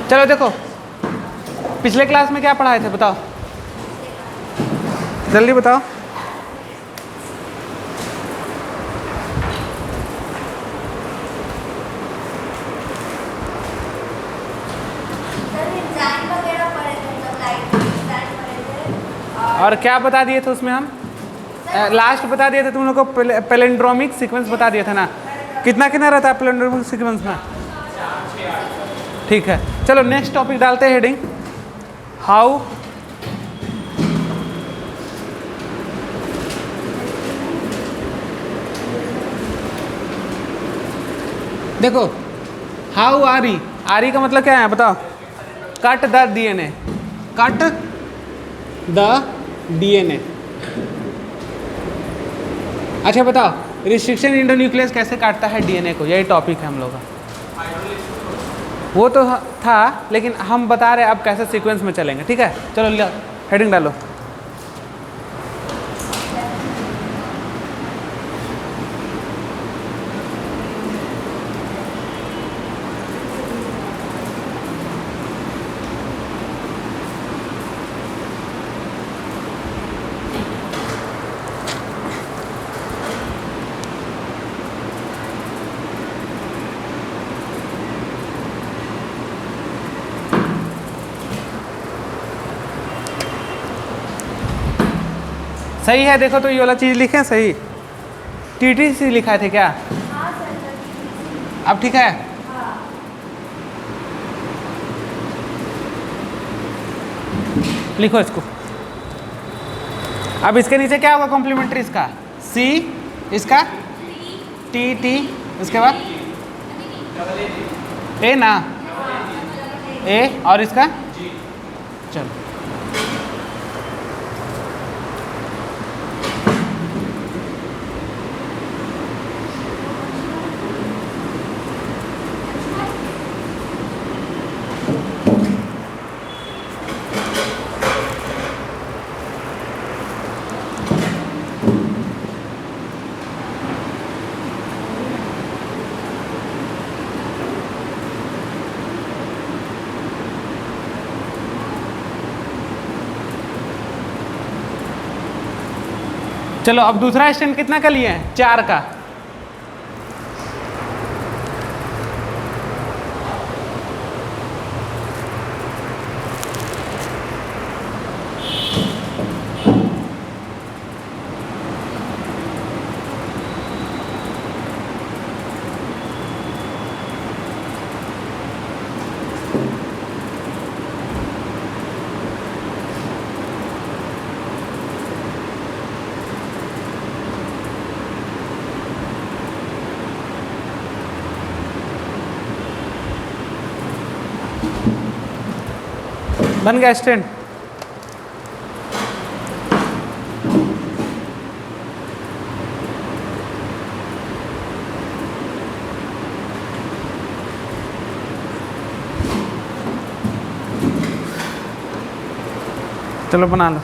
चलो देखो, पिछले क्लास में क्या पढ़ाए थे बताओ, जल्दी बताओ। और क्या बता दिए थे उसमें हम? लास्ट बता दिए थे तुम लोग को पैलिंड्रोमिक सीक्वेंस बता दिया था ना। कितना कितना रहता है पैलिंड्रोमिक सीक्वेंस में? ठीक है, चलो नेक्स्ट टॉपिक डालते हैं हेडिंग, हाउ देखो, हाउ आरी, आरी का मतलब क्या है बताओ? Cut the DNA, cut the DNA. अच्छा बताओ, रिस्ट्रिक्शन इंडोन्यूक्लियस कैसे काटता है डीएनए को, यही टॉपिक है हम लोग का। वो तो था, लेकिन हम बता रहे हैं अब कैसे सीक्वेंस में चलेंगे। ठीक है, चलो हेडिंग डालो। सही है, देखो तो ये वाला चीज लिखे सही, टीटीसी लिखा थे क्या? अब ठीक है। लिखो इसको। अब इसके नीचे क्या होगा कॉम्प्लीमेंट्री इसका? सी, इसका टी टी, इसके बाद ए ना, ए और इसका चलो चलो, अब दूसरा स्टैंड कितना का लिए हैं? 4 का। बन गया स्टैंड। चलो बना लो।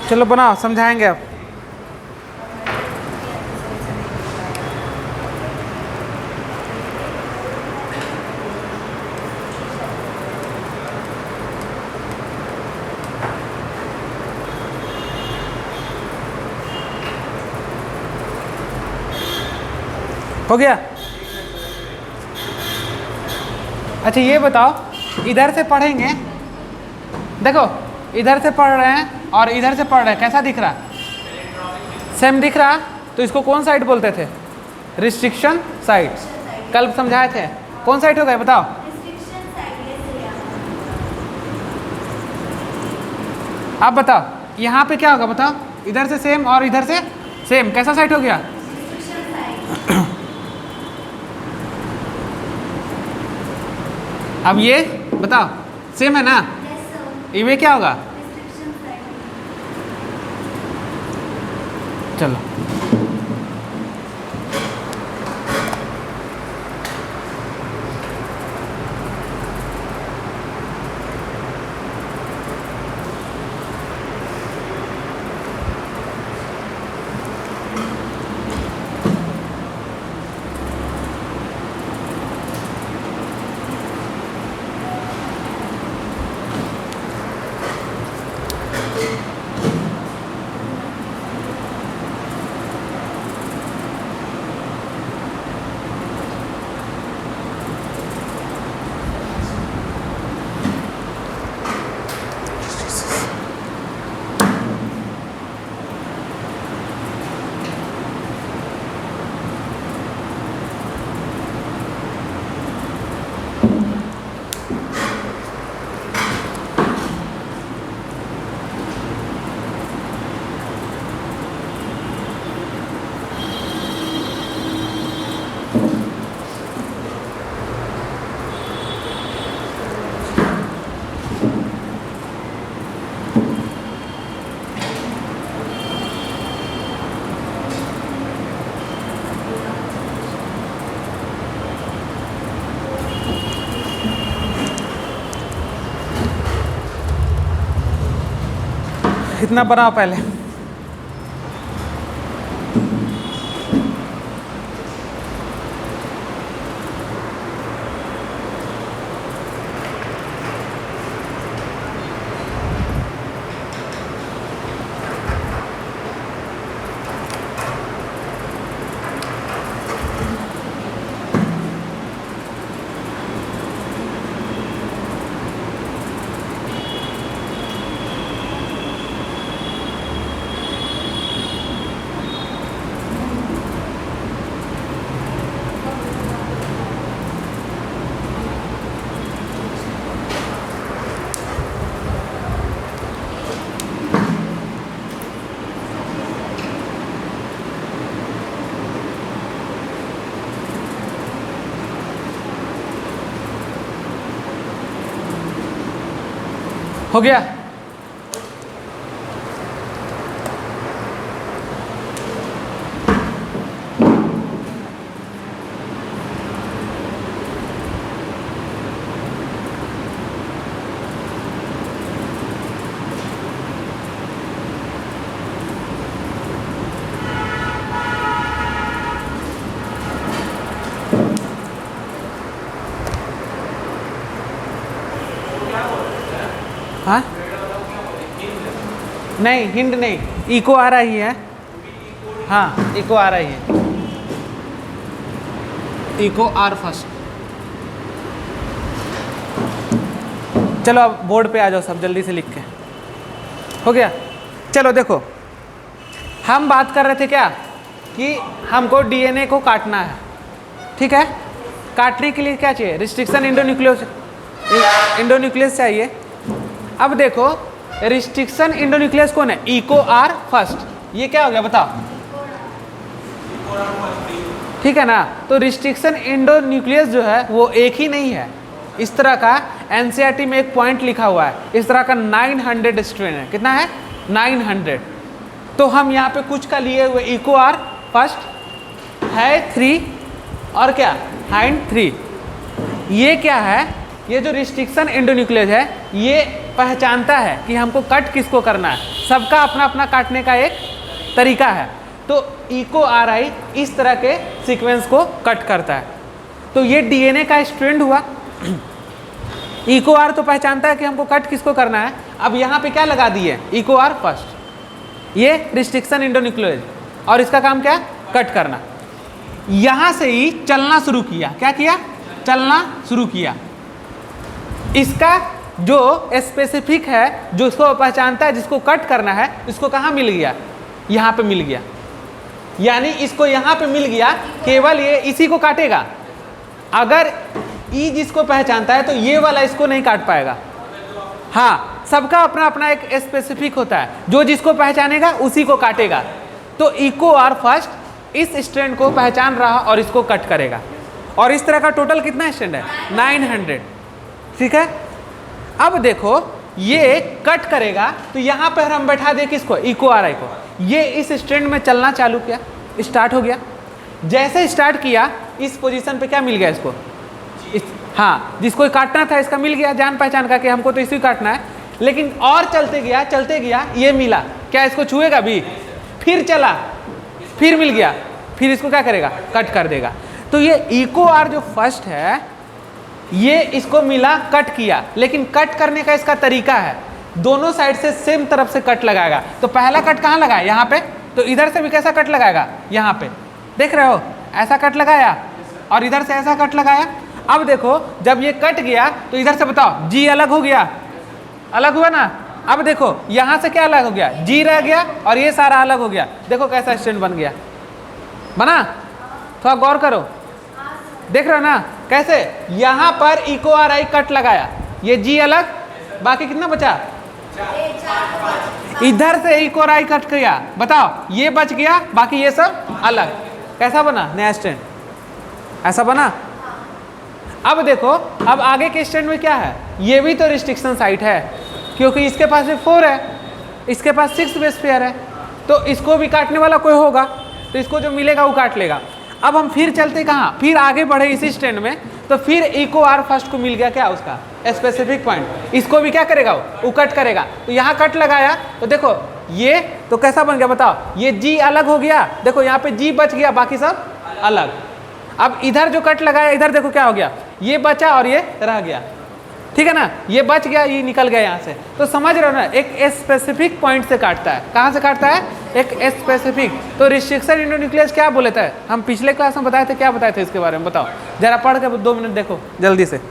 चलो बनाओ, समझाएंगे अब। हो गया? अच्छा ये बताओ, इधर से पढ़ेंगे देखो इधर से पढ़ रहे हैं और इधर से पढ़ रहे हैं, कैसा दिख रहा? सेम दिख रहा। तो इसको कौन साइड बोलते थे? Restriction side. कल समझाए थे, कौन साइड होगा बताओ? आप बताओ यहाँ पे क्या होगा बताओ? इधर से सेम और इधर से सेम, कैसा साइड हो गया? अब ये बताओ सेम है ना? ये क्या होगा? चलो इतना बनाओ पहले। हो गया? हाँ नहीं, हिंड नहीं, इको आ रहा ही है। हाँ इको आ रही है, इको आर फर्स्ट। चलो अब बोर्ड पे आ जाओ सब जल्दी से लिख के। हो गया? चलो देखो हम बात कर रहे थे क्या कि हमको डीएनए को काटना है, ठीक है? काटने के लिए क्या चाहिए? रिस्ट्रिक्शन इंडोन्यूक्लियस चाहिए। अब देखो रिस्ट्रिक्शन इंडोन्यूक्लियस कौन है? Eco R first. ये क्या हो गया बताओ? ठीक है ना? तो रिस्ट्रिक्शन इंडोन्यूक्लियस जो है वो एक ही नहीं है। इस तरह का एनसीईआरटी में एक पॉइंट लिखा हुआ है, इस तरह का 900 स्ट्रेन है। कितना है? 900। तो हम यहाँ पे कुछ का लिए हुए इको आर फर्स्ट है 3 और क्या हाइंड 3। ये क्या है? ये जो रिस्ट्रिक्शन इंडोन्यूक्लियस है ये पहचानता है कि हमको कट किसको करना है। सबका अपना अपना काटने का एक तरीका है। तो इको आर आई इस तरह के सीक्वेंस को कट करता है। तो ये डीएनए का स्ट्रैंड हुआ। इको आर तो पहचानता है कि हमको कट किसको करना है। अब यहाँ पे क्या लगा दिए? Eco R first. ये रिस्ट्रिक्शन इंडोन्यूक्लियस और इसका काम क्या? कट करना। यहाँ से ही चलना शुरू किया। क्या किया? चलना शुरू किया। इसका जो स्पेसिफिक है, जो उसको पहचानता है, जिसको कट करना है, इसको कहाँ मिल गया? यहाँ पे मिल गया। यानी इसको यहाँ पे मिल गया, केवल ये इसी को काटेगा। अगर ई जिसको पहचानता है तो ये वाला इसको नहीं काट पाएगा। हाँ, सबका अपना अपना एक स्पेसिफिक होता है, जो जिसको पहचानेगा उसी को काटेगा। तो इको आर फर्स्ट इस स्ट्रैंड को पहचान रहा और इसको कट करेगा। और इस तरह का टोटल कितना स्ट्रैंड है? 900। ठीक है, अब देखो ये कट करेगा तो यहाँ पर हम बैठा दे किसको? इको आर आई को। ये इस स्ट्रैंड में चलना चालू किया, स्टार्ट हो गया। जैसे स्टार्ट किया इस पोजीशन पे क्या मिल गया इसको? हाँ, जिसको काटना था इसका मिल गया, जान पहचान का कि हमको तो इसी काटना है। लेकिन और चलते गया ये मिला, क्या इसको छुएगा भी? फिर चला, फिर मिल गया, फिर इसको क्या करेगा? कट कर देगा। तो ये इको आर जो फर्स्ट है, ये इसको मिला, कट किया, लेकिन कट करने का इसका तरीका है, दोनों साइड से सेम तरफ से कट लगाएगा। तो पहला कट कहाँ लगाया? यहाँ पे। तो इधर से भी कैसा कट लगाएगा? यहाँ पे। देख रहे हो, ऐसा कट लगाया और इधर से ऐसा कट लगाया। अब देखो जब ये कट गया तो इधर से बताओ जी अलग हो गया, अलग हुआ ना। अब देखो यहाँ से क्या अलग हो गया? जी रह गया और ये सारा अलग हो गया। देखो कैसा स्टैंड बन गया, बना? थोड़ा गौर करो, देख रहे हो ना कैसे? यहाँ पर इको आर आई कट लगाया, ये जी अलग, बाकी कितना बचा? इधर से इको आर आई कट किया, बताओ ये बच गया, बाकी ये सब अलग। कैसा बना नया स्टैंड? ऐसा बना। अब देखो, अब आगे के स्टैंड में क्या है? ये भी तो रिस्ट्रिक्शन साइट है, क्योंकि इसके पास भी 4 है, इसके पास 6 बेस पेयर है। तो इसको भी काटने वाला कोई होगा, तो इसको जो मिलेगा वो काट लेगा। अब हम फिर चलते कहाँ? फिर आगे बढ़े इसी स्टैंड में, तो फिर इको आर फर्स्ट को मिल गया क्या? उसका स्पेसिफिक पॉइंट। इसको भी क्या करेगा? वो कट करेगा। तो यहाँ कट लगाया तो देखो ये तो कैसा बन गया बताओ? ये जी अलग हो गया, देखो यहाँ पे जी बच गया, बाकी सब अलग। अब इधर जो कट लगाया, इधर देखो क्या हो गया? ये बचा और ये रह गया। ठीक है ना, ये बच गया, ये निकल गया यहाँ से। तो समझ रहे हो ना, एक स्पेसिफिक पॉइंट से काटता है। कहाँ से काटता है? एक स्पेसिफिक। तो रिस्ट्रिक्शन एंडोन्यूक्लियस क्या बोले थे? हम पिछले क्लास में बताए थे, क्या बताए थे इसके बारे में बताओ जरा, पढ़ के 2 मिनट देखो जल्दी से।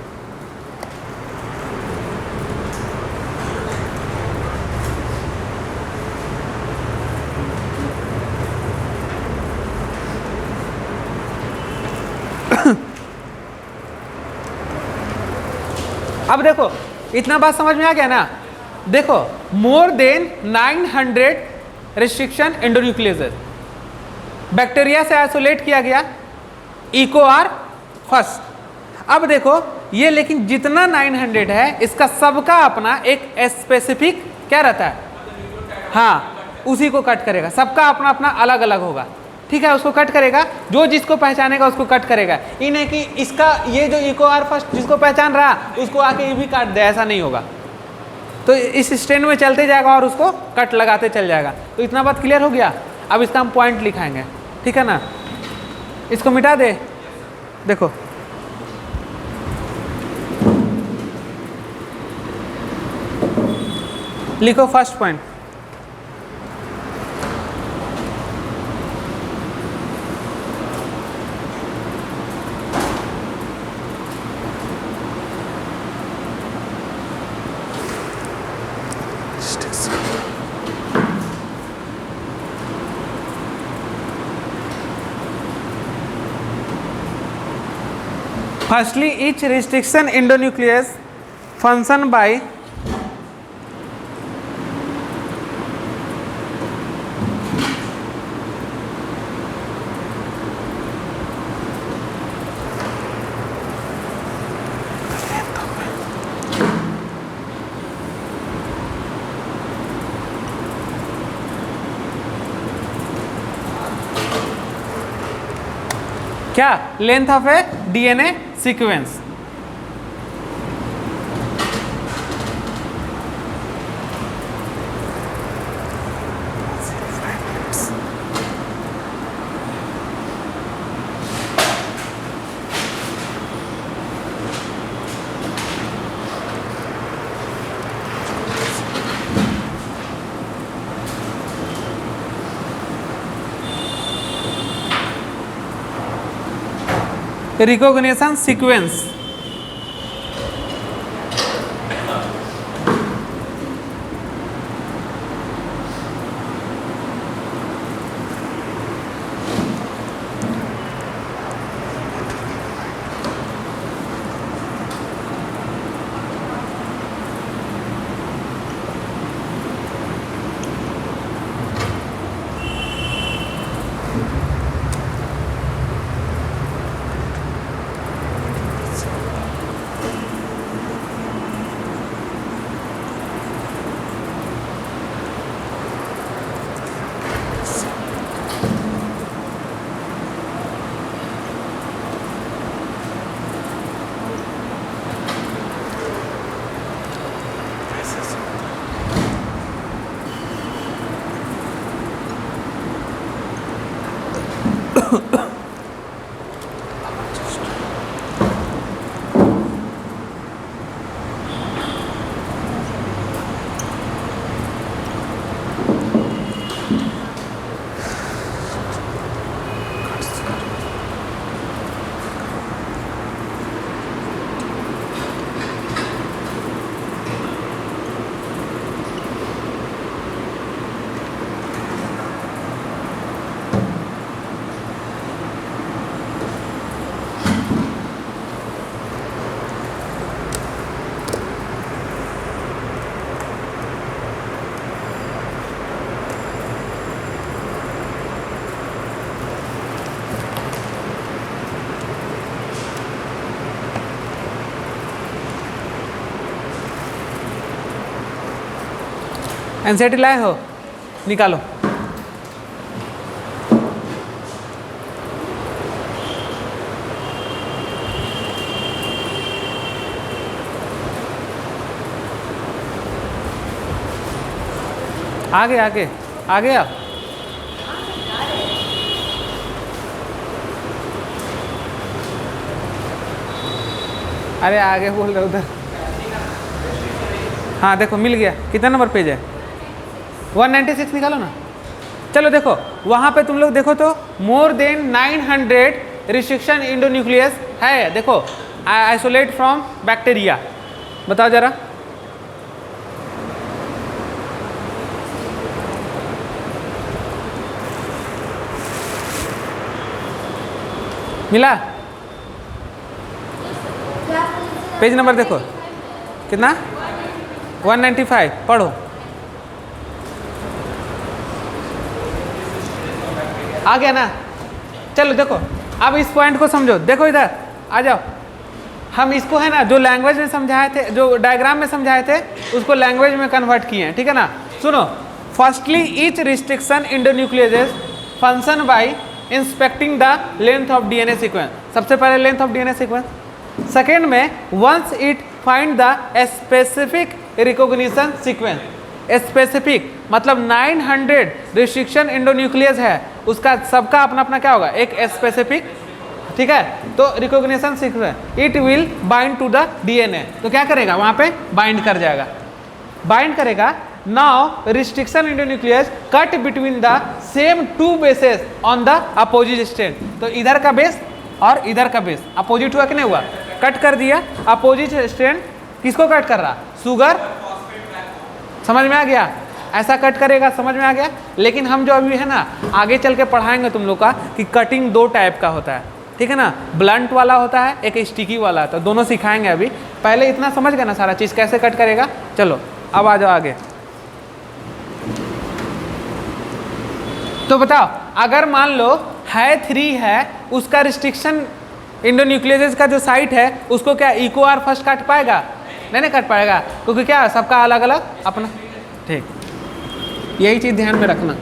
अब देखो इतना बात समझ में आ गया ना। देखो more than 900 restriction endonuclease bacteria से आइसोलेट किया गया, इको आर फर्स्ट। अब देखो ये, लेकिन जितना 900 है इसका सबका अपना एक स्पेसिफिक क्या रहता है? हाँ, उसी को कट करेगा। सबका अपना अपना अलग अलग होगा। ठीक है, उसको कट करेगा, जो जिसको पहचानेगा उसको कट करेगा। ये नहीं कि इसका ये जो इको आर फर्स्ट जिसको पहचान रहा उसको आके ये भी काट दे, ऐसा नहीं होगा। तो इस स्टैंड में चलते जाएगा और उसको कट लगाते चल जाएगा। तो इतना बात क्लियर हो गया। अब इसका हम पॉइंट लिखाएंगे, ठीक है ना। इसको मिटा दे, देखो लिखो first point. Firstly, each restriction endonuclease function by क्या? Length of A DNA sequence. Recognition sequence. NCERT लाए हो, निकालो। आगे आगे आगे आप। अरे आगे बोल रहे उधर। हाँ देखो मिल गया। कितना नंबर पेज है? 196 निकालो ना। चलो देखो वहाँ पे तुम लोग देखो तो मोर देन 900 रिस्ट्रिक्शन इंडोन्यूक्लियस है। देखो आइसोलेट फ्रॉम बैक्टीरिया। बताओ जरा। मिला? पेज नंबर देखो कितना? 195। पढ़ो। आ गया ना? चलो देखो अब इस पॉइंट को समझो। देखो इधर आ जाओ। हम इसको है ना जो लैंग्वेज में समझाए थे, जो डायग्राम में समझाए थे, उसको लैंग्वेज में कन्वर्ट किए हैं। ठीक है ना? सुनो। Firstly each restriction endonuclease function by inspecting the length of DNA sequence. सबसे पहले length of DNA sequence. Second में once it find the specific recognition sequence. Specific मतलब 900 रिस्ट्रिक्शन इंडोन्यूक्लियस है, उसका सबका अपना अपना क्या होगा? एक स्पेसिफिक। ठीक है? तो recognition sequence it will bind to the DNA. तो क्या करेगा? वहां पे बाइंड कर जाएगा, बाइंड करेगा। Now restriction endonuclease cut between the same two bases on the opposite strand. तो इधर का बेस और इधर का बेस अपोजिट हुआ कि नहीं हुआ? कट कर दिया। अपोजिट स्ट्रैंड किसको कट कर रहा? शुगर। समझ में आ गया? ऐसा कट करेगा। समझ में आ गया? लेकिन हम जो अभी है ना आगे चल के पढ़ाएंगे तुम लोग का कि कटिंग दो टाइप का होता है। ठीक है ना? ब्लंट वाला होता है, एक स्टिकी वाला होता है। दोनों सिखाएंगे अभी। पहले इतना समझ गए ना सारा चीज़ कैसे कट करेगा? चलो अब आ जाओ आगे। तो बताओ अगर मान लो है 3 है, उसका रिस्ट्रिक्शन इंडोन्यूक्लियस का जो साइट है उसको क्या इको आर फर्स्ट काट पाएगा? नहीं काट पाएगा, क्योंकि क्या सबका अलग अलग अपना। ठीक, यही चीज़ ध्यान में रखना।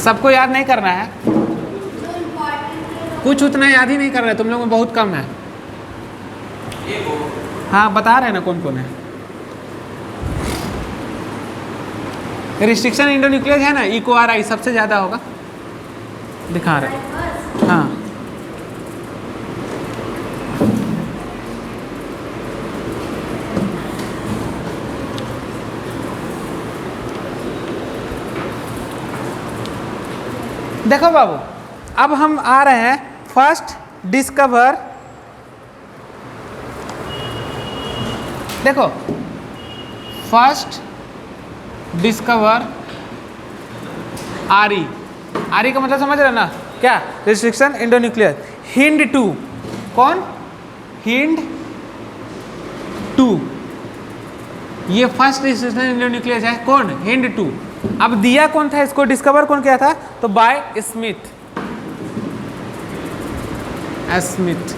सबको याद नहीं करना है, कुछ उतना याद ही नहीं करना है। तुम लोग में बहुत कम है। हाँ बता रहे हैं ना कौन कौन है। रिस्ट्रिक्शन इंडोन्यूक्लियस है ना, इको आर आई सबसे ज़्यादा होगा। दिखा रहे। हाँ देखो बाबू, अब हम आ रहे हैं फर्स्ट डिस्कवर। देखो फर्स्ट डिस्कवर आरी। आरी का मतलब समझ रहे ना? क्या? Restriction endonuclease. हिंड 2 कौन? हिंड 2 ये फर्स्ट रिस्ट्रिक्शन इंडोन्यूक्लियस है। कौन? हिंड 2। अब दिया कौन था इसको? डिस्कवर कौन किया था? तो बाय स्मिथ। स्मिथ।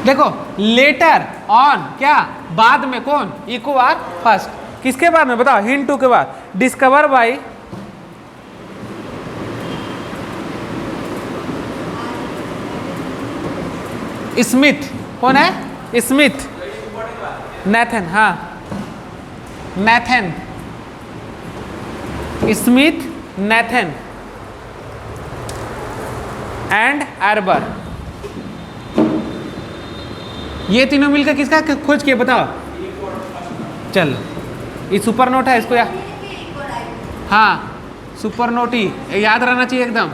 देखो लेटर ऑन क्या? बाद में कौन? Eco R first. किसके बाद में बताओ? हिंड 2 के बाद। डिस्कवर बाय स्मिथ, कौन है? स्मिथ, नेथन, हाँ नेथन, स्मिथ, नेथन एंड एर्बर, ये तीनों मिलकर किसका खोज किए बताओ? चल ये सुपर नोट है, इसको हाँ सुपर नोट ही याद रहना चाहिए एकदम।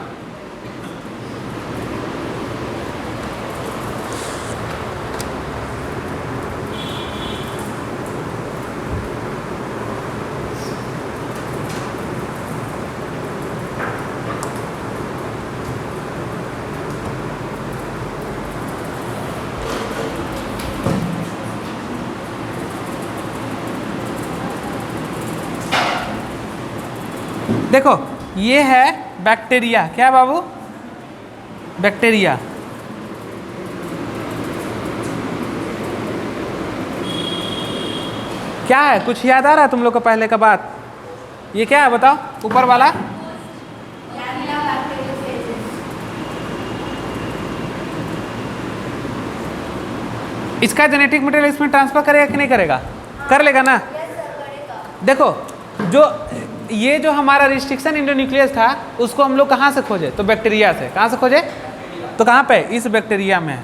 देखो ये है बैक्टीरिया, क्या बाबू? बैक्टीरिया। क्या है, कुछ याद आ रहा है तुम लोग को पहले का बात? ये क्या है बताओ, ऊपर वाला? इसका जेनेटिक मटेरियल इसमें ट्रांसफर करेगा कि नहीं करेगा? कर लेगा ना। देखो जो ये जो हमारा रिस्ट्रिक्शन एंडोन्यूक्लियस था उसको हम लोग कहाँ से खोजे? तो बैक्टीरिया से। कहाँ से खोजे? तो कहाँ पे? इस बैक्टीरिया में।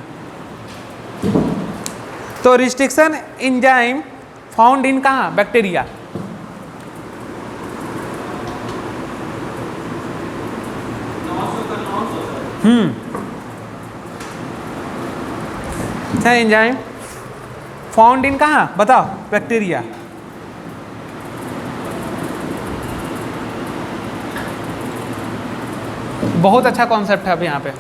तो रिस्ट्रिक्शन एंजाइम फाउंड इन कहाँ? बैक्टीरिया। एंजाइम फाउंड इन कहाँ बताओ? बैक्टीरिया। बहुत अच्छा कॉन्सेप्ट है। अब यहाँ पे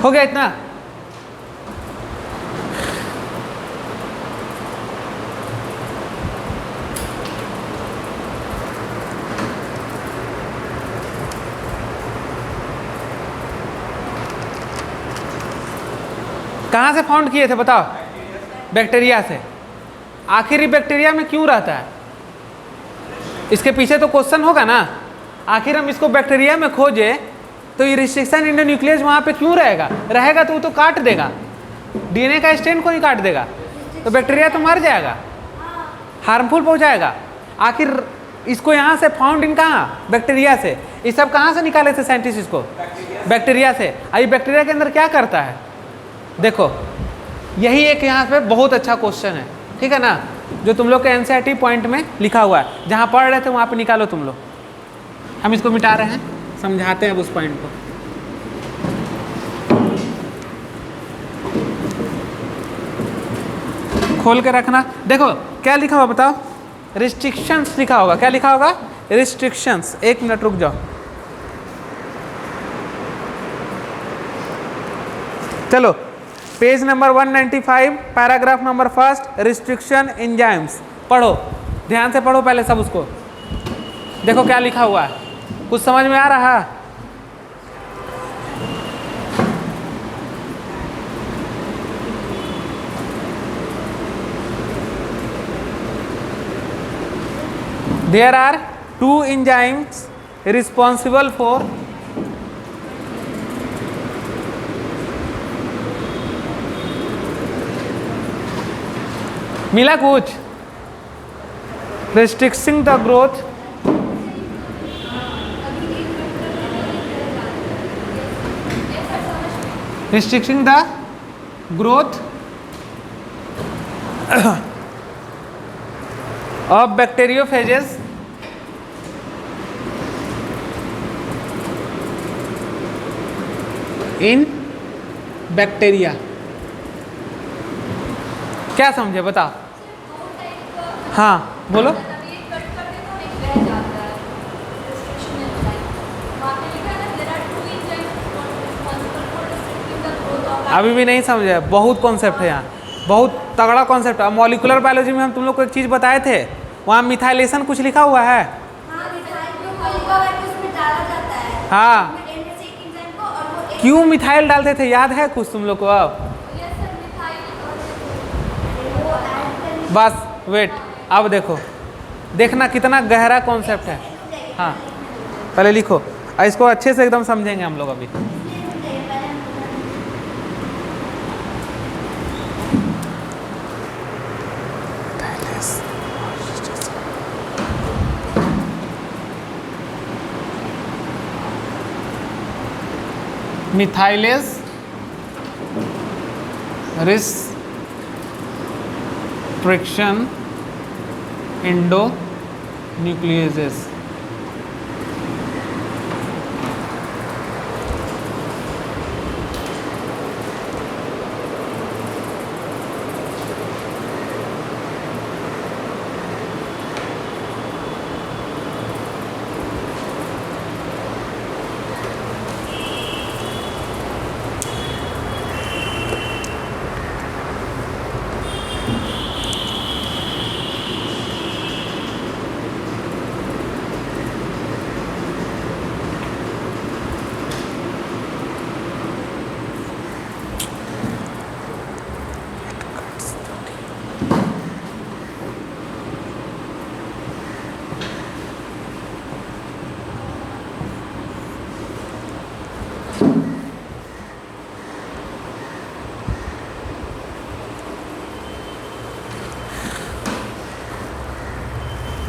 हो गया इतना? कहाँ से फाउंड किए थे बताओ? बैक्टीरिया से। आखिर ये बैक्टीरिया में क्यों रहता है? इसके पीछे तो क्वेश्चन होगा ना। आखिर हम इसको बैक्टीरिया में खोजे तो ये रिस्ट्रिक्शन एंडोन्यूक्लियस वहाँ पे क्यों रहेगा? रहेगा तो वो तो काट देगा, डीएनए का स्ट्रैंड को ही काट देगा, तो बैक्टीरिया तो मर जाएगा, हार्मफुल पहुँचाएगा। आखिर इसको यहाँ से फाउंड इन कहाँ? बैक्टीरिया से। ये सब कहाँ से निकाले थे साइंटिस्ट इसको? बैक्टीरिया से। और ये बैक्टीरिया के अंदर क्या करता है? देखो यही एक यहाँ पे बहुत अच्छा क्वेश्चन है, ठीक है ना, जो तुम लोग के एनसीईआरटी पॉइंट में लिखा हुआ है, जहाँ पढ़ रहे थे वहाँ पे निकालो तुम लोग। हम इसको मिटा रहे हैं, समझाते हैं अब उस पॉइंट को। खोल के रखना। देखो क्या लिखा हुआ बताओ? रिस्ट्रिक्शंस लिखा होगा। क्या लिखा होगा? रिस्ट्रिक्शंस। एक मिनट रुक जाओ। चलो page number 195 paragraph number 1 restriction enzymes पढ़ो, ध्यान से पढ़ो पहले सब उसको। देखो क्या लिखा हुआ है, कुछ समझ में आ रहा है? There are two enzymes responsible for मिला कुछ? restricting the growth of bacteriophages in bacteria। क्या समझे बताओ? हाँ बोलो। अभी भी नहीं समझे? बहुत कॉन्सेप्ट है यहाँ, बहुत तगड़ा कॉन्सेप्ट है। मॉलिक्यूलर बायोलॉजी में हम तुम लोग को एक चीज़ बताए थे, वहाँ मिथाइलेशन कुछ लिखा हुआ है। हाँ क्यों मिथाइल डालते थे, याद है कुछ तुम लोग को? अब बस वेट, अब देखो, देखना कितना गहरा कॉन्सेप्ट है। हाँ पहले लिखो, इसको अच्छे से एकदम समझेंगे हम लोग अभी। Methylase restriction endonucleases.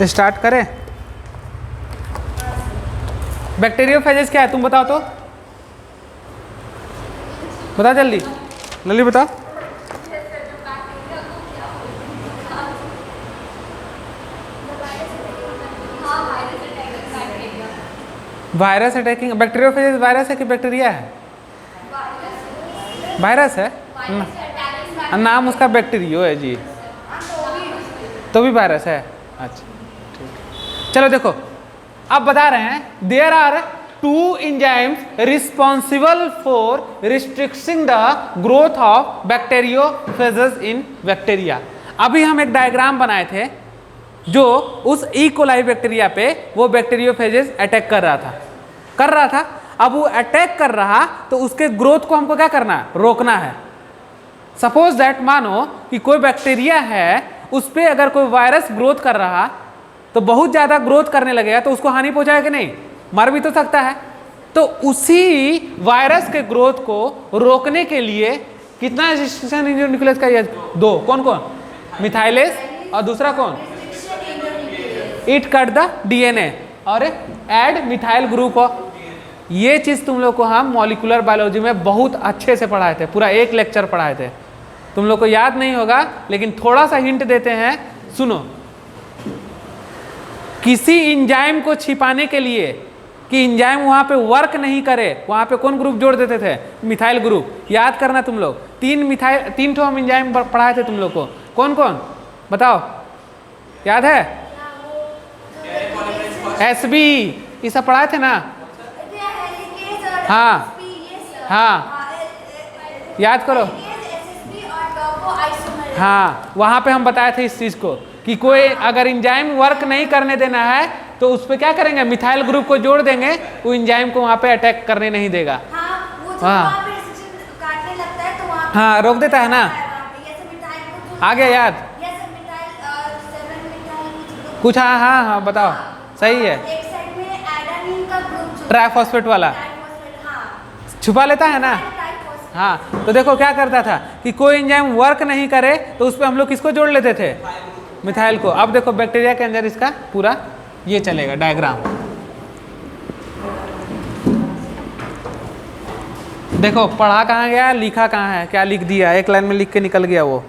स्टार्ट करें। बैक्टीरियोफेजेस क्या है तुम बताओ तो, बताओ जल्दी, जल्दी बताओ। Virus attacking. बैक्टीरियोफेजेस वायरस है कि बैक्टीरिया है? वायरस है, नाम उसका बैक्टीरियो है जी, तो भी वायरस है। अच्छा ठीक, चलो देखो अब बता रहे हैं there are 2 enzymes responsible for restricting the growth of bacteriophages in bacteria. अभी हम एक डायग्राम बनाए थे जो उस ई कोलाई बैक्टीरिया पे वो बैक्टीरियोफेजेस अटैक कर रहा था। अब वो अटैक कर रहा तो उसके ग्रोथ को हमको क्या करना है? रोकना है। सपोज दैट मानो कि कोई बैक्टीरिया है, उस पर अगर कोई वायरस ग्रोथ कर रहा तो बहुत ज़्यादा ग्रोथ करने लगेगा तो उसको हानि पहुंचाएगा कि नहीं? मर भी तो सकता है। तो उसी वायरस के ग्रोथ को रोकने के लिए कितना रिस्ट्रिक्शन एंडोन्यूक्लियस का ये 2 कौन कौन? मिथाइलेज और दूसरा कौन? इट कट द डीएनए और ऐड मिथाइल ग्रुप। ये चीज़ तुम लोग को हम मॉलिक्यूलर बायोलॉजी में बहुत अच्छे से पढ़ाए थे, पूरा एक लेक्चर पढ़ाए थे। तुम लोग को याद नहीं होगा लेकिन थोड़ा सा हिंट देते हैं, सुनो। किसी एंजाइम को छिपाने के लिए कि एंजाइम वहां पे वर्क नहीं करे, वहां पे कौन ग्रुप जोड़ देते थे? Methyl group. याद करना तुम लोग, 3 ठो हम एंजाइम पढ़ाए थे तुम लोग को। कौन कौन बताओ, याद है? एसबी ये सब पढ़ाए थे ना? हाँ हाँ, याद करो। हाँ, वहां पे हम बताए थे इस चीज को कि कोई अगर एंजाइम वर्क नहीं करने देना है तो उस पर क्या करेंगे? मिथाइल ग्रुप को जोड़ देंगे, वो एंजाइम को वहां पे अटैक करने नहीं देगा। हाँ, रोक देता है ना। आ गया याद कुछ? हाँ हाँ हाँ बताओ, सही है। ट्राइफॉस्फेट वाला छुपा लेता है ना। हाँ, तो देखो क्या करता था कि कोई एंजाइम वर्क नहीं करे तो उस पर हम लोग किसको जोड़ लेते थे? मिथाइल को। अब देखो बैक्टीरिया के अंदर इसका पूरा ये चलेगा डायग्राम। देखो पढ़ा कहाँ गया, लिखा कहाँ है, क्या लिख दिया? एक लाइन में लिख के निकल गया वो।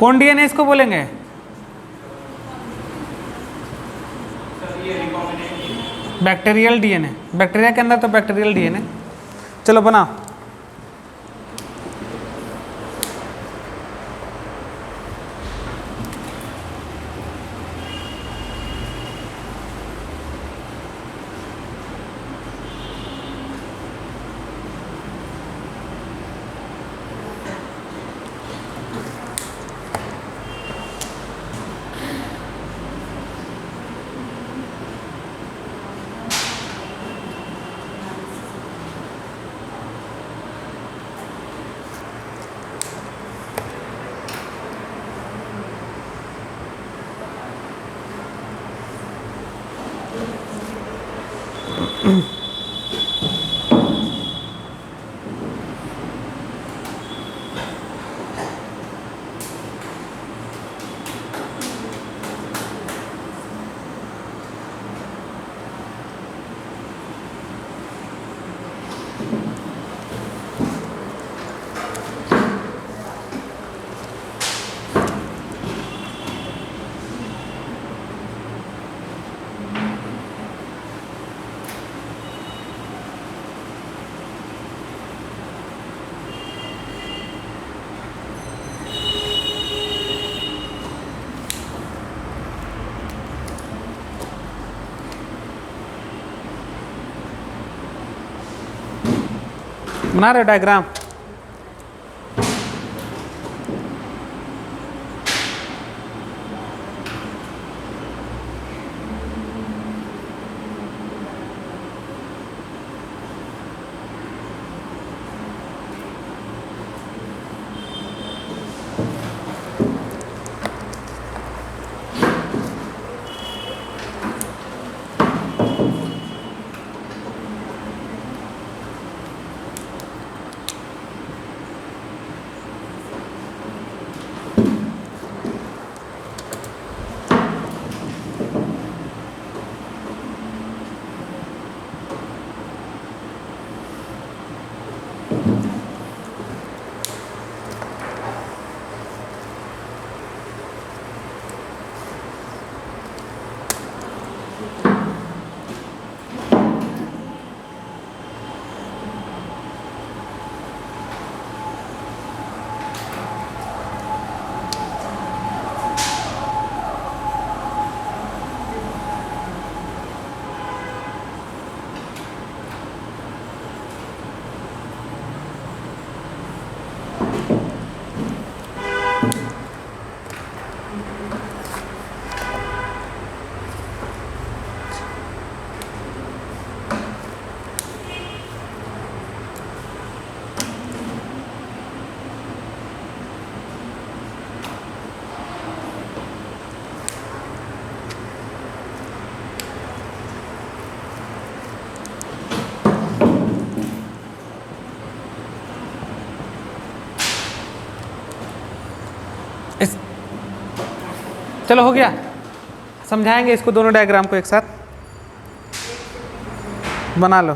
कौन डीएनए इसको बोलेंगे? Bacterial DNA. बैक्टीरिया के अंदर तो बैक्टीरियल डीएनए। चलो बनाओ। बना रहे हो डायग्राम? चलो हो गया। समझाएंगे इसको, दोनों डायग्राम को एक साथ बना लो।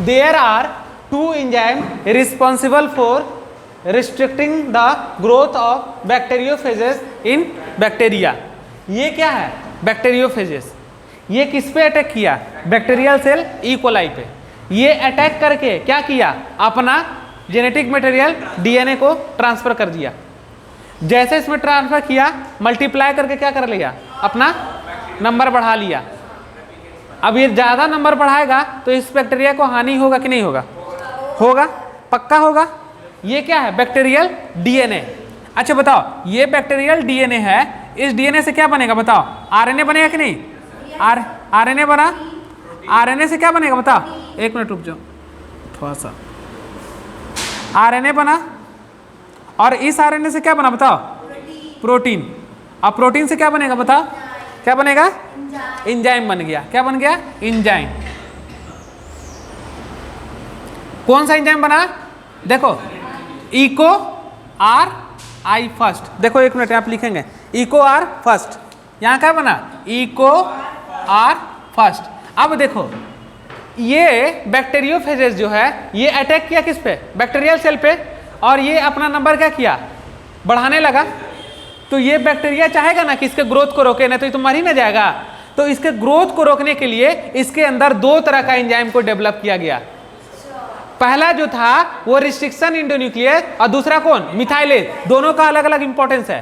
There are two enzymes responsible for restricting the growth of bacteriophages in bacteria. ये क्या है? बैक्टीरियोफेजेस। ये किस पे अटैक किया? बैक्टीरियल सेल ई कोलाई पे। ये अटैक करके क्या किया? अपना जेनेटिक मटेरियल डीएनए को ट्रांसफर कर दिया। जैसे इसमें ट्रांसफर किया, मल्टीप्लाई करके क्या कर लिया? अपना नंबर बढ़ा लिया। अब ये ज़्यादा नंबर बढ़ाएगा तो इस बैक्टीरिया को हानि होगा कि नहीं होगा? होगा, पक्का होगा। ये क्या है? Bacterial DNA. अच्छा बताओ, ये बैक्टीरियल डीएनए है, इस डीएनए से क्या बनेगा बताओ? आरएनए बनेगा कि नहीं? आरएनए बना, आरएनए से क्या बनेगा बताओ? एक मिनट रुक जाओ थोड़ा सा। आरएनए बना और इस आरएनए से क्या बना बताओ? प्रोटीन। अब प्रोटीन से क्या बनेगा बताओ? क्या बनेगा? एंजाइम बन गया। क्या बन गया? एंजाइम। कौन सा एंजाइम बना? देखो इको आर आई फर्स्ट। देखो एक मिनट आप लिखेंगे इको आर फर्स्ट। यहां क्या बना? Eco R first. अब देखो ये बैक्टीरियोफेजेस जो है ये अटैक किया किस पे? बैक्टीरियल सेल पे। और ये अपना नंबर क्या किया? बढ़ाने लगा। तो ये बैक्टीरिया चाहेगा ना कि इसके ग्रोथ को रोके, नहीं तो ये तो मर ही ना जाएगा। तो इसके ग्रोथ को रोकने के लिए इसके अंदर दो तरह का एंजाइम को डेवलप किया गया। पहला जो था वो रिस्ट्रिक्शन एंडोन्यूक्लियस और दूसरा कौन? मिथाइलेज। दोनों का अलग अलग इंपॉर्टेंस है।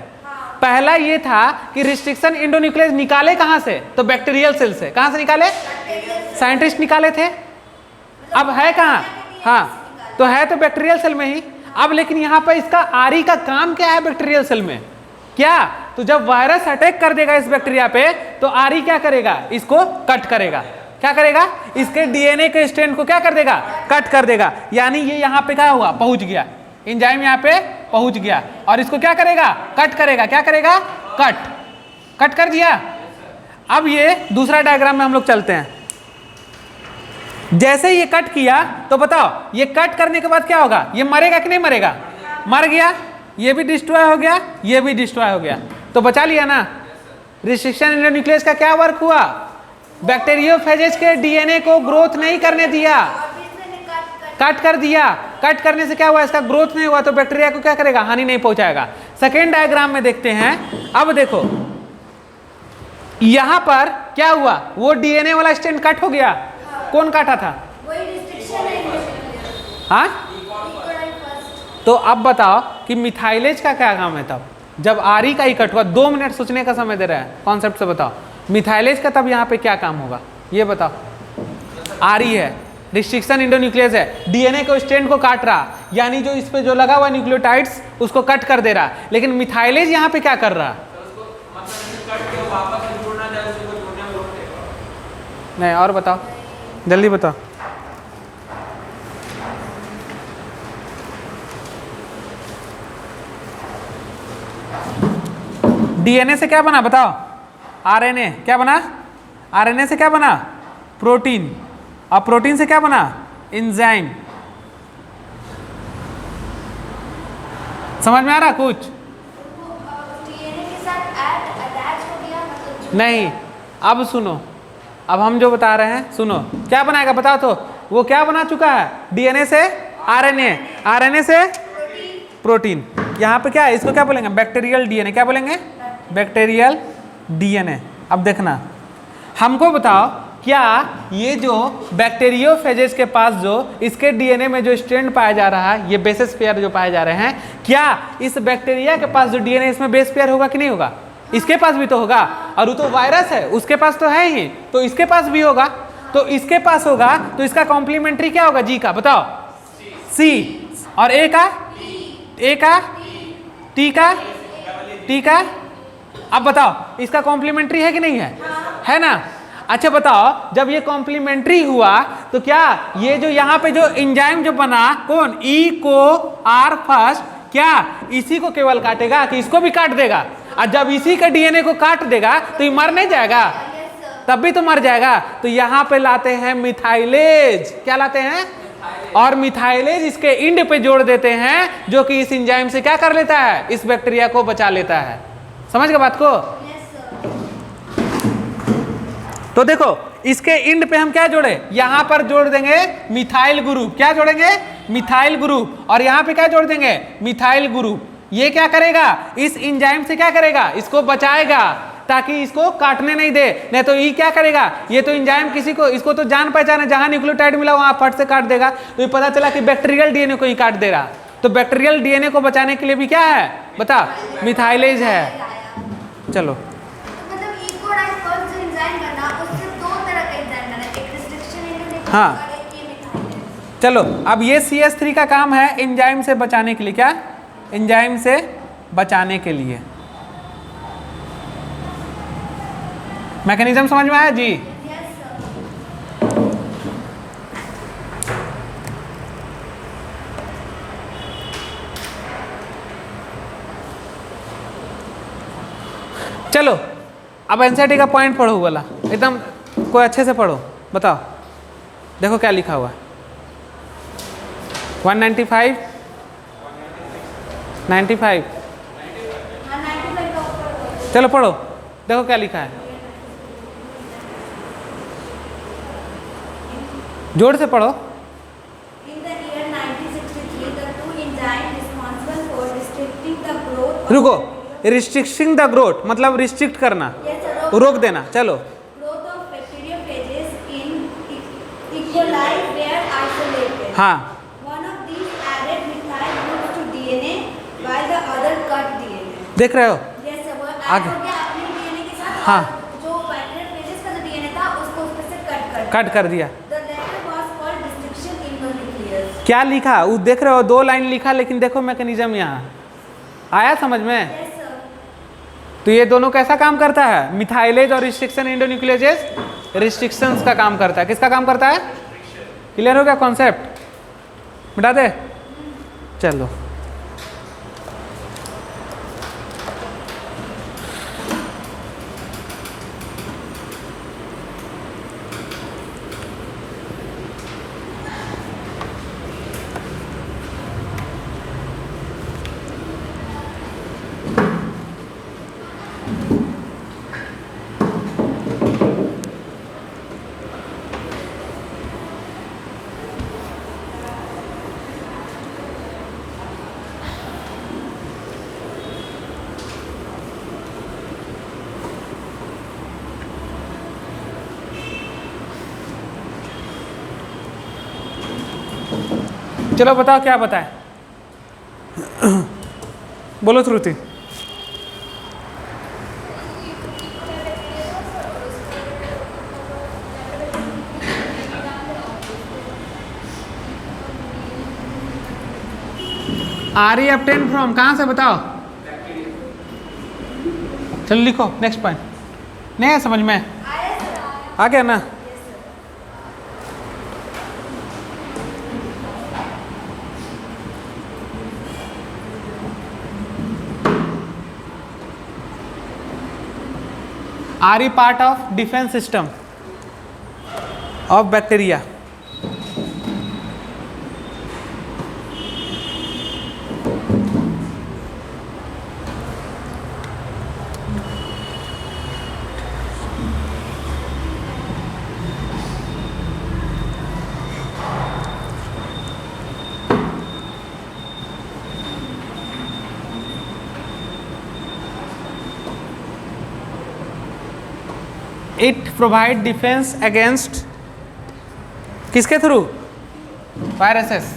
पहला ये था कि रिस्ट्रिक्शन एंडोन्यूक्लियस निकाले कहां से? तो बैक्टीरियल सेल से। कहां से निकाले? साइंटिस्ट निकाले थे। अब है कहां? हाँ, तो है तो बैक्टीरियल सेल में ही। अब लेकिन यहां पर इसका आरी का काम क्या है बैक्टीरियल सेल में? क्या? तो जब वायरस अटैक कर देगा इस बैक्टीरिया पे तो आरी क्या करेगा? इसको कट करेगा। क्या करेगा? इसके डीएनए के स्ट्रैंड को क्या कर देगा? कट कर देगा। यानी ये यहाँ पे क्या हुआ? पहुंच गया। एंजाइम यहाँ पे पहुंच गया और इसको क्या करेगा? कट करेगा। क्या करेगा? कट कर दिया। अब ये दूसरा डायग्राम में हम लोग चलते हैं। जैसे ये कट किया तो बताओ ये कट करने के बाद क्या होगा? ये मरेगा कि नहीं मरेगा? मर गया। ये भी डिस्ट्रॉय हो गया, ये भी डिस्ट्रॉय हो गया। तो बचा लिया ना। रिस्ट्रिक्शन एंडोन्यूक्लियस का क्या वर्क हुआ? बैक्टीरियोफेजेस के डीएनए को ग्रोथ नहीं करने दिया, कट कर दिया। कट करने से क्या हुआ? इसका ग्रोथ नहीं हुआ तो बैक्टीरिया को क्या करेगा? हानि नहीं पहुंचाएगा। सेकेंड डायग्राम में देखते हैं। अब देखो यहां पर क्या हुआ? वो डीएनए वाला स्ट्रैंड कट हो गया। कौन काटा था? हाँ, तो अब बताओ कि मिथाइलेज का क्या काम है तब जब आरी का ही कट हुआ? 2 मिनट सोचने का समय दे रहा है कॉन्सेप्ट से। बताओ मिथाइलेज का तब यहाँ पे क्या काम होगा? ये बताओ। आरी है, रिस्ट्रिक्शन एंडोन्यूक्लियस है, डीएनए को स्ट्रैंड को काट रहा, यानी जो इस पे जो लगा हुआ न्यूक्लियोटाइड्स उसको कट कर दे रहा। लेकिन मिथाइलेज यहाँ पे क्या कर रहा? नहीं, और बताओ जल्दी बताओ। डीएनए से क्या बना बताओ? आरएनए। क्या बना? आरएनए से क्या बना? प्रोटीन। और प्रोटीन से क्या बना? एंजाइम। समझ में आ रहा कुछ? डीएनए के साथ अटैच हो गया मतलब? नहीं, अब सुनो। अब हम जो बता रहे हैं सुनो। क्या बनाएगा बताओ तो? वो क्या बना चुका है? डीएनए से आरएनए, आरएनए से प्रोटीन। यहाँ पे क्या है? इसको क्या बोलेंगे? Bacterial DNA. क्या बोलेंगे? Bacterial DNA. अब देखना, हमको बताओ क्या ये जो बैक्टीरियोफेजेस के पास जो इसके डीएनए में जो स्ट्रैंड पाया जा रहा है, ये बेसेस पेयर जो पाए जा रहे हैं, क्या इस बैक्टीरिया के पास जो डीएनए इसमें बेस पेयर होगा कि नहीं होगा? इसके पास भी तो होगा। और वो तो वायरस है, उसके पास तो है ही, तो इसके पास भी होगा। तो इसके पास होगा तो इसका कॉम्प्लीमेंट्री क्या होगा? जी का बताओ? सी। और ए का? ए का? टी का? टी का? अब बताओ इसका कॉम्प्लीमेंट्री है कि नहीं है? है ना। अच्छा बताओ जब ये कॉम्प्लीमेंट्री हुआ तो क्या ये जो यहाँ पे जो एंजाइम जो बना कौन? ई को आर फर्स्ट, क्या इसी को केवल काटेगा कि इसको भी काट देगा? और जब इसी के डीएनए को काट देगा तो ये मर नहीं जाएगा? तब भी तो मर जाएगा। तो यहाँ पे लाते हैं मिथाइलेज। क्या लाते हैं? और मिथाइलेज इसके इंड पे जोड़ देते हैं जो कि इस एंजाइम से क्या कर लेता है? इस बैक्टीरिया को बचा लेता है। समझ गए बात को? तो देखो इसके इंड पे हम क्या जोड़े? यहां पर जोड़ देंगे मिथाइल ग्रुप। क्या जोड़ेंगे? Methyl group. और यहां पे क्या जोड़ देंगे? Methyl group. ये क्या करेगा? इस एंजाइम से क्या करेगा? इसको बचाएगा ताकि इसको काटने नहीं दे। नहीं तो ये क्या करेगा? ये तो एंजाइम किसी को, इसको तो जान पहचान है, जहां न्यूक्लियोटाइड मिला वहां फट से काट देगा। तो ये पता चला कि बैक्टीरियल डीएनए को ही काट दे रहा। तो बैक्टीरियल डीएनए को बचाने के लिए भी क्या है बता? मिथाइलेज है। चलो मतलब इकोडाइन फर्स्ट जो एंजाइम बना उससे 2 तरह का एंजाइम बना, एक रिस्ट्रिक्शन एंडोन्यूक्लियस हाँ। और एक ये मिथाइलेज। चलो अब ये CH3 का काम है एंजाइम से बचाने के लिए। क्या? एंजाइम से बचाने के लिए। मैकेनिज्म समझ में आया जी? Yes sir. चलो अब एनसीईआरटी का पॉइंट पढ़ो वाला एकदम, कोई अच्छे से पढ़ो, बताओ देखो क्या लिखा हुआ है। 195 95 हाँ 95 का ऊपर। चलो पढ़ो, देखो क्या लिखा है, जोर से पढ़ो। In the year 1963, the two enzymes responsible for restricting the growth रुको, रिस्ट्रिक्टिंग द ग्रोथ मतलब रिस्ट्रिक्ट करना, yes, sir, रोक देना। चलो growth of bacteriophages in E. coli were isolated. हाँ, One of these added methyl groups to DNA while the other cut DNA. देख रहे हो? Yes, sir, वो आगे। add हो गया अपने DNA के साथ हाँ। और जो bacteriophages का जो DNA था उसको उसमें से कट कर दिया। The latter was called restriction endonuclease. क्या लिखा वो देख रहे हो? 2 लाइन लिखा, लेकिन देखो मैकेनिज्म यहाँ आया समझ में? Yes, sir. तो ये दोनों कैसा काम करता है? मिथाइलेज और रिस्ट्रिक्शन एंडोन्यूक्लियोजेस रिस्ट्रिक्शंस का काम करता है। किसका काम करता है? क्लियर हो गया कॉन्सेप्ट? मिटा दे। चलो चलो बताओ क्या बताए? बोलो श्रुति। आर ई ऑब्टेन फ्रॉम, कहाँ से बताओ? चलो लिखो नेक्स्ट पॉइंट। नहीं है समझ में? आ गया ना? Are a part of defense system of bacteria. It provide defense against किसके थ्रू? वायरसेस।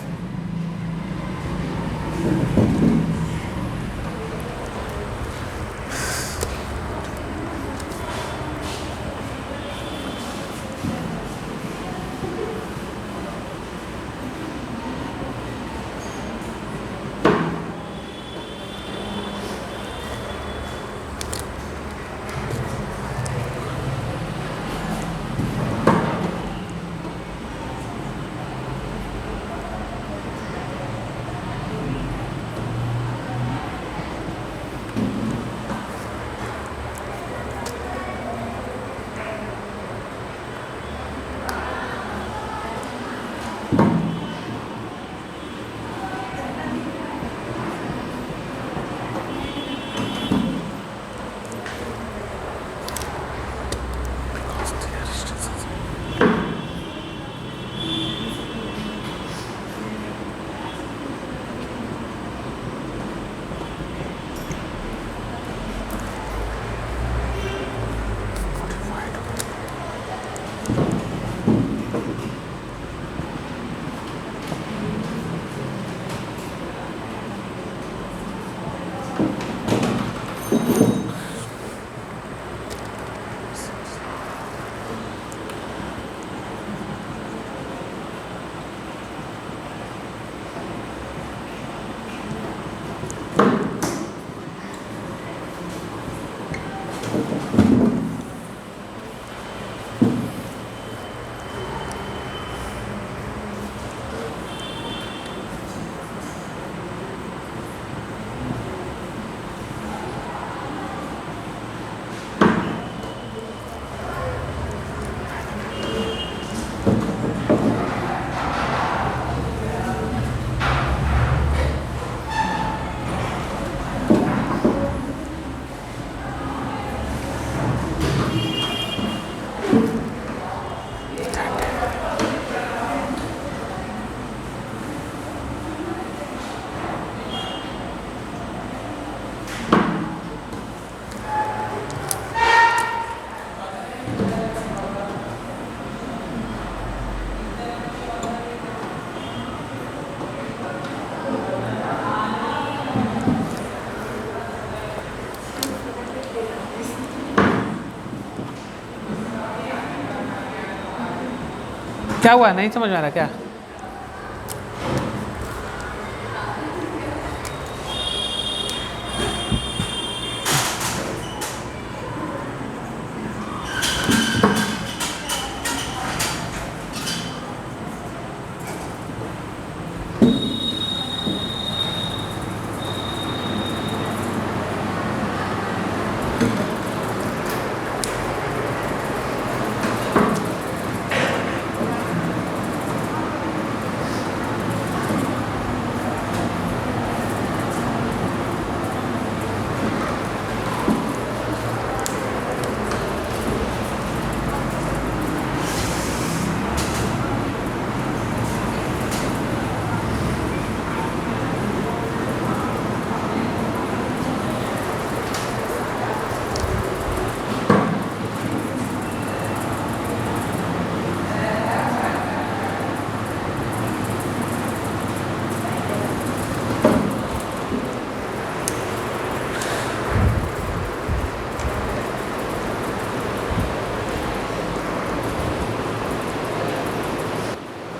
क्या हुआ, नहीं समझ में आ रहा क्या?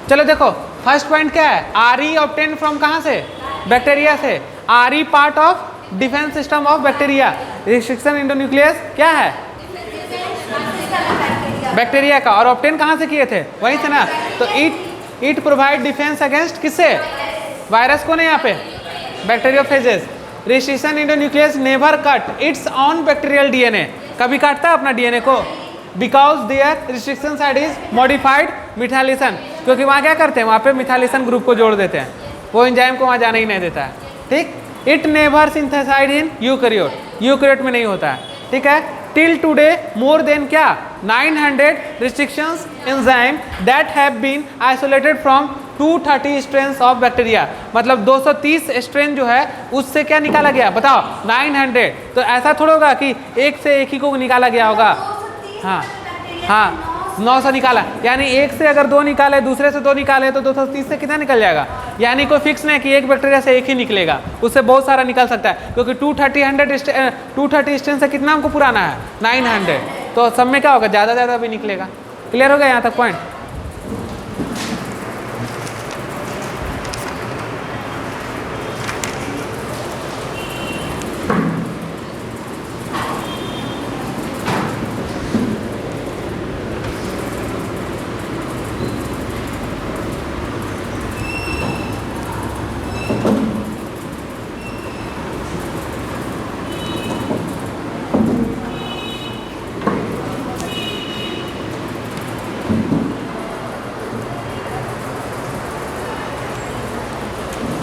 चलो देखो, फर्स्ट पॉइंट क्या है? आर ई ऑब्टेन फ्रॉम कहाँ से? बैक्टीरिया से। R E part of defence system of bacteria. Restriction endonuclease क्या है? बैक्टीरिया का। और ऑब्टेन कहाँ से किए थे? वहीं से ना। तो इट प्रोवाइड डिफेंस अगेंस्ट किससे? वायरस को नहीं, यहाँ पे bacteriophages. Restriction endonuclease never cut its own bacterial DNA. कभी काटता है अपना डीएनए को? Because their restriction side is modified methylation. क्योंकि वहाँ क्या करते हैं? वहाँ पे मिथाइलेशन ग्रुप को जोड़ देते हैं, वो एंजाइम को वहाँ जाने ही नहीं देता है। ठीक। It never synthesised in eukaryote. Eukaryote में नहीं होता है। ठीक है। टिल टुडे मोर देन क्या 900 restrictions enzyme that have been isolated from 230 strains of bacteria. मतलब 230 स्ट्रेन जो है उससे क्या निकाला गया? बताओ 900। तो ऐसा थोड़ा होगा कि एक से एक ही को निकाला गया होगा। हाँ हाँ, 900 निकाला, यानी एक से अगर 2 निकाले, दूसरे से 2 निकाले तो 230 से कितना निकल जाएगा? यानी कोई फिक्स नहीं कि एक बैक्टीरिया से एक ही निकलेगा, उससे बहुत सारा निकल सकता है। क्योंकि 230 स्ट्रेन से कितना हमको पुराना है? 900। तो सब में क्या होगा? ज़्यादा ज़्यादा भी निकलेगा। क्लियर हो गया यहाँ तक पॉइंट?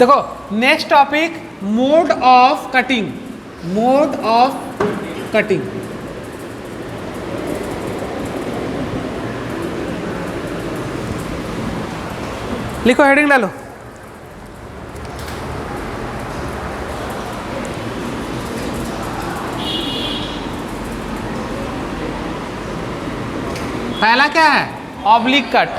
देखो next topic, mode of cutting. Mode of cutting. लिखो, हेडिंग डालो। पहला क्या है? Oblique cut.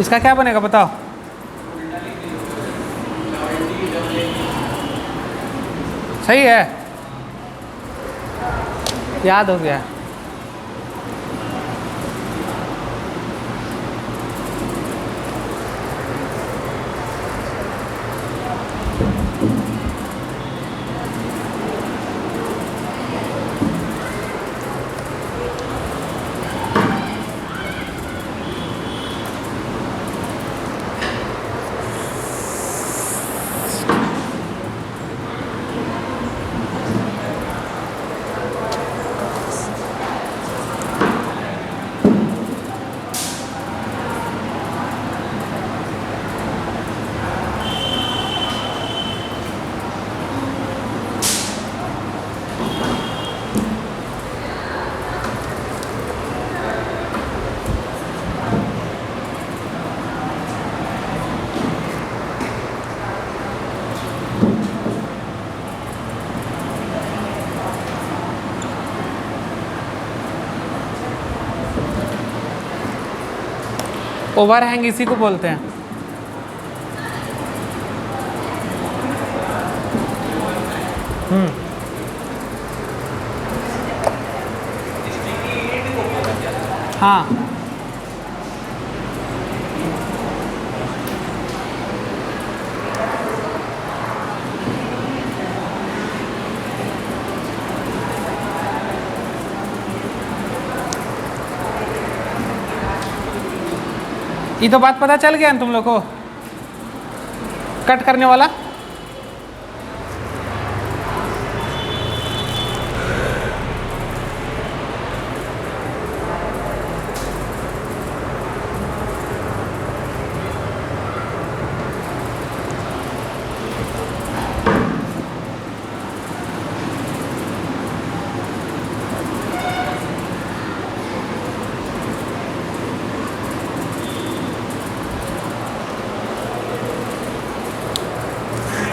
इसका क्या बनेगा बताओ? सही है, याद हो गया। ओवरहैंग इसी को बोलते हैं। हाँ, ये तो बात पता चल गया ना तुम लोग को, कट करने वाला।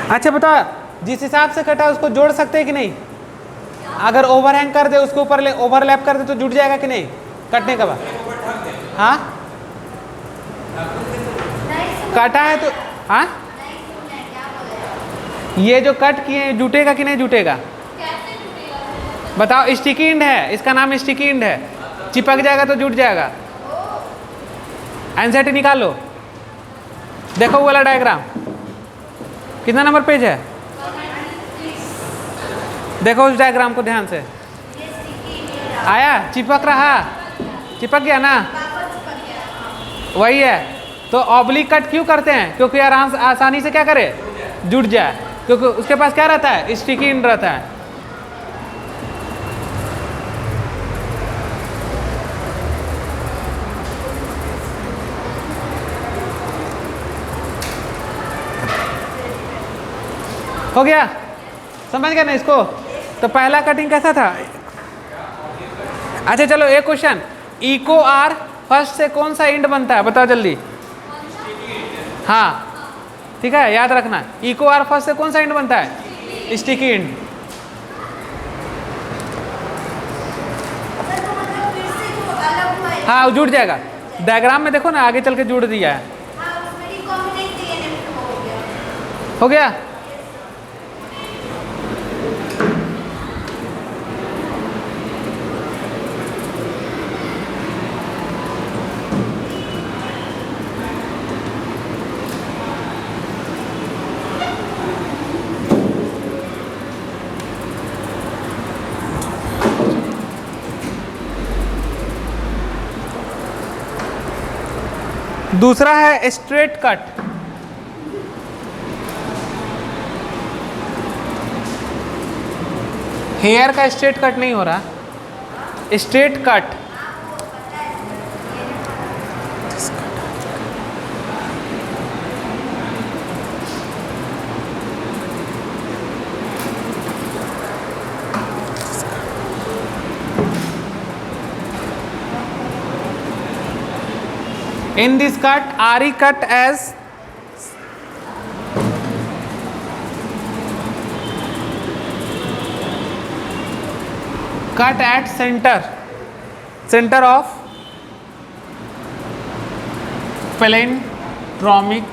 अच्छा बता, जिस हिसाब से कटा उसको जोड़ सकते हैं कि नहीं? अगर ओवरहैंग कर दे उसके ऊपर ओवरलैप कर दे तो जुड़ जाएगा कि नहीं कटने के बाद? हाँ, काटा है तो हाँ, ये जो कट किए हैं जुटेगा कि नहीं जुटेगा? बताओ। स्टिकी इंड है, इसका नाम स्टिकी इंड है, चिपक जाएगा तो जुट जाएगा। एनसीईआरटी निकाल लो, देखो वो वाला डायग्राम कितना नंबर पेज है, देखो उस डायग्राम को ध्यान से। आया? चिपक रहा, चिपक गया ना, वही है। तो ऑब्लिक कट क्यों करते हैं? क्योंकि आराम से आसानी से क्या करे, जुड़ जाए, क्योंकि उसके पास क्या रहता है, स्टिकी इंड रहता है। हो गया? समझ गया ना इसको? तो पहला कटिंग कैसा था? अच्छा चलो एक क्वेश्चन, इको आर फर्स्ट से कौन सा इंड बनता है बताओ जल्दी। हाँ ठीक है, याद रखना, इको आर फर्स्ट से कौन सा इंड बनता है, स्टिकी इंड। हाँ जुड़ जाएगा, डायग्राम में देखो ना, आगे चल के जुड़ दिया है। हो गया? दूसरा है स्ट्रेट कट। हेयर का स्ट्रेट कट नहीं हो रहा, straight cut. In this cut, Ari cut as cut at center of palindromic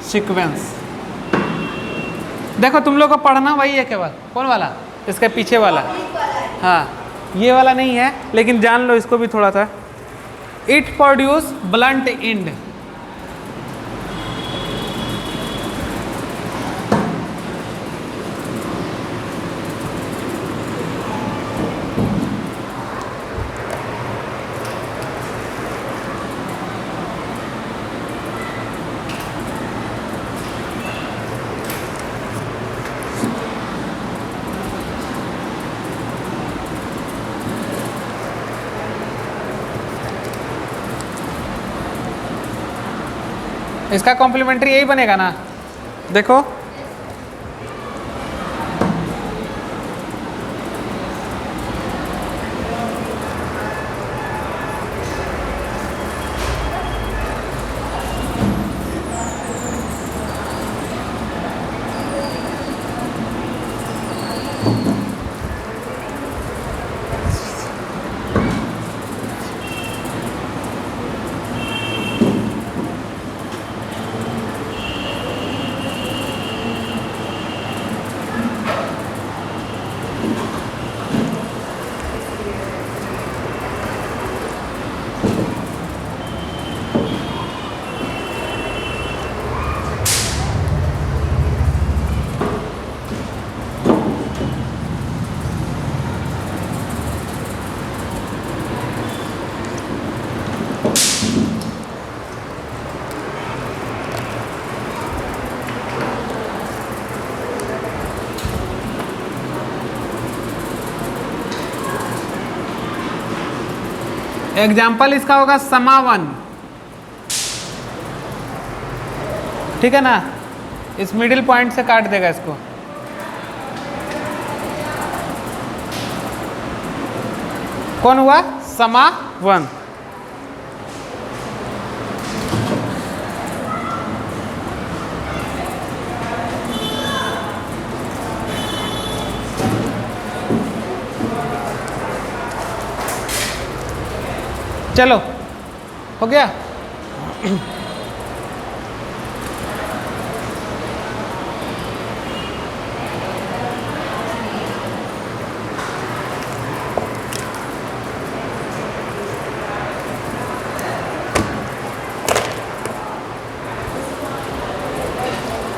sequence. देखो तुम लोग को पढ़ना वही है केवल, कौन वाला, इसके पीछे वाला, हाँ ये वाला नहीं है, लेकिन जान लो इसको भी थोड़ा सा। इट प्रोड्यूस ब्लंट एंड, इसका कॉम्प्लीमेंट्री यही बनेगा ना, देखो एग्जाम्पल इसका होगा समावन, ठीक है ना, इस मिडिल पॉइंट से काट देगा इसको। कौन हुआ, समावन। चलो हो गया।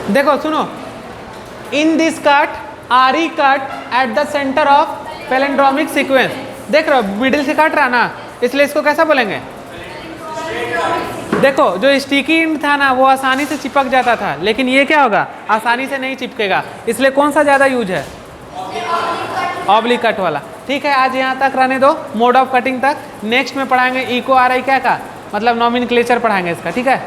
देखो सुनो, इन दिस कट आरी cut at the centre of palindromic sequence. देख रहे हो मिडिल से काट रहा ना, इसलिए इसको कैसा बोलेंगे। देखो जो स्टिकी एंड था ना वो आसानी से चिपक जाता था, लेकिन ये क्या होगा, आसानी से नहीं चिपकेगा, इसलिए कौन सा ज़्यादा यूज है, ऑब्लिक कट वाला। ठीक है, आज यहाँ तक रहने दो, मोड ऑफ कटिंग तक। नेक्स्ट में पढ़ाएंगे इको आर आई क्या का मतलब नॉमेनक्लेचर पढ़ाएंगे इसका, ठीक है।